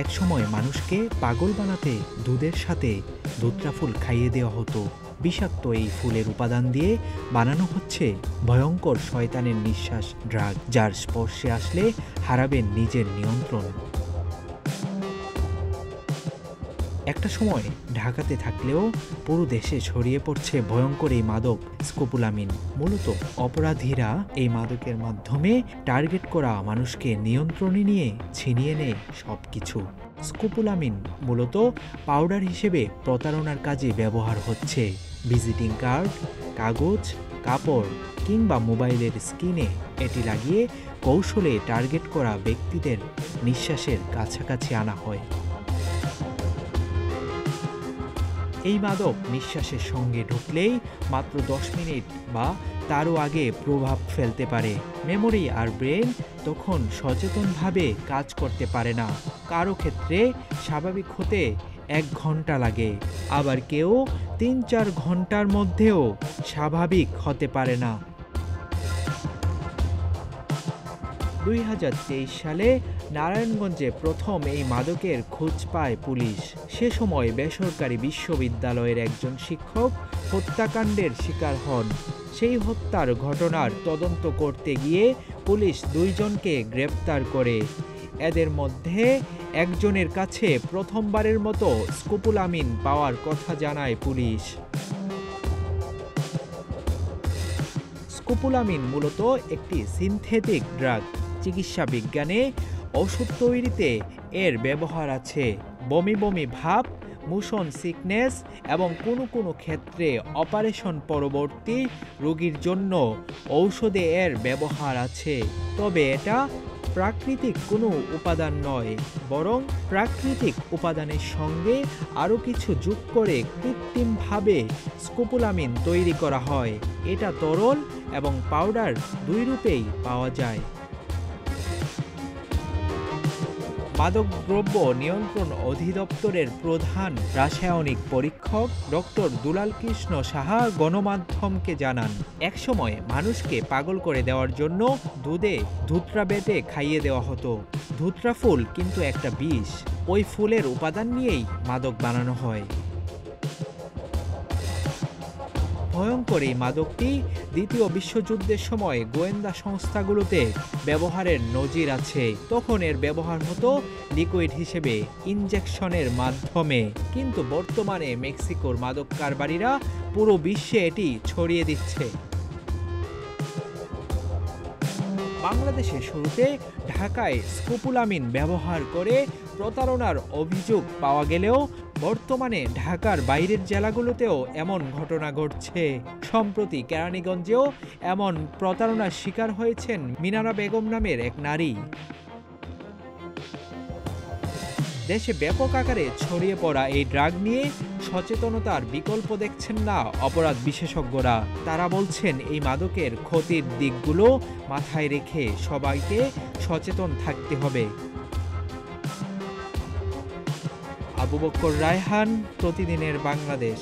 একসময় মানুষকে পাগল বানাতে দুধের সাথে ধুতরা ফুল খাইয়ে দেওয়া হতো। বিষাক্ত এই ফুলের উপাদান দিয়ে বানানো হচ্ছে ভয়ঙ্কর শয়তানের নিঃশ্বাস ড্রাগ, যার স্পর্শে আসলে হারাবেন নিজের নিয়ন্ত্রণ। একটা সময় ঢাকাতে থাকলেও পুরো দেশে ছড়িয়ে পড়ছে ভয়ঙ্কর এই মাদক স্কোপোলামিন। মূলত অপরাধীরা এই মাদকের মাধ্যমে টার্গেট করা মানুষকে নিয়ন্ত্রণে নিয়ে ছিনিয়ে নেয় সবকিছু। স্কোপোলামিন মূলত পাউডার হিসেবে প্রতারণার কাজে ব্যবহার হচ্ছে। ভিজিটিং কার্ড, কাগজ, কাপড় কিংবা মোবাইলের স্ক্রিনে এটি লাগিয়ে কৌশলে টার্গেট করা ব্যক্তিদের নিঃশ্বাসের কাছাকাছি আনা হয়। এই মাদক নিঃশ্বাসের সঙ্গে ঢুকলেই মাত্র 10 মিনিট বা তারও আগে প্রভাব ফেলতে পারে। মেমোরি আর ব্রেন তখন সচেতনভাবে কাজ করতে পারে না। কারো ক্ষেত্রে স্বাভাবিক হতে 1 ঘন্টা লাগে, আবার কেউ 3-4 ঘন্টার মধ্যেও স্বাভাবিক হতে পারে না। 2023 সালে নারায়ণগঞ্জে প্রথম এই মাদকের খোঁজ পায় পুলিশ। সে সময় বেসরকারি বিশ্ববিদ্যালয়ের একজন শিক্ষক হত্যাকাণ্ডের শিকার হন। সেই হত্যার ঘটনার তদন্ত করতে গিয়ে পুলিশ 2 জনকে গ্রেপ্তার করে। এদের মধ্যে একজনের কাছে প্রথমবারের মতো স্কোপোলামিন পাওয়ার কথা জানায় পুলিশ। স্কোপোলামিন মূলত একটি সিনথেটিক ড্রাগ। চিকিৎসা বিজ্ঞানে ওষুধ তৈরিতে এর ব্যবহার আছে। বমি বমি ভাব, মোশন সিকনেস এবং কোনো ক্ষেত্রে অপারেশন পরবর্তী রোগীর জন্য ঔষধে এর ব্যবহার আছে। তবে এটা প্রাকৃতিক কোনো উপাদান নয়, বরং প্রাকৃতিক উপাদানের সঙ্গে আরও কিছু যোগ করে কৃত্রিমভাবে স্কোপোলামিন তৈরি করা হয়। এটা তরল এবং পাউডার 2 রূপেই পাওয়া যায়। মাদকদ্রব্য নিয়ন্ত্রণ অধিদপ্তরের প্রধান রাসায়নিক পরীক্ষক ডক্টর দুলাল কৃষ্ণ সাহা গণমাধ্যমকে জানান, একসময় মানুষকে পাগল করে দেওয়ার জন্য দুধে ধুতরা বেটে খাইয়ে দেওয়া হতো। ধুতরা ফুল কিন্তু একটা বিষ। ওই ফুলের উপাদান নিয়েই মাদক বানানো হয়। ভয়ঙ্কর এই মাদকটি দ্বিতীয় বিশ্বযুদ্ধের সময় গোয়েন্দা সংস্থাগুলোতে ব্যবহারের নজির আছে। তখন এর ব্যবহার হতো লিকুইড হিসেবে, ইনজেকশনের মাধ্যমে। কিন্তু বর্তমানে মেক্সিকোর মাদক কারবারিরা পুরো বিশ্বে এটি ছড়িয়ে দিচ্ছে। বাংলাদেশে শুরুতে ঢাকায় স্কোপোলামিন ব্যবহার করে প্রতারণার অভিযোগ পাওয়া গেলেও বর্তমানে ঢাকার বাইরের জেলাগুলোতেও এমন ঘটনা ঘটছে। সম্প্রতি কেরানীগঞ্জেও এমন প্রতারণার শিকার হয়েছেন মিনারা বেগম নামের এক নারী। দেশে ব্যাপক আকারে ছড়িয়ে পড়া এই ড্রাগ নিয়ে সচেতনতার বিকল্প দেখছেন না অপরাধ বিশেষজ্ঞরা। তারা বলছেন এই মাদকের ক্ষতির দিকগুলো মাথায় রেখে সবাইকে সচেতন থাকতে হবে। আবু বক্কর রায়হান, প্রতিদিনের বাংলাদেশ।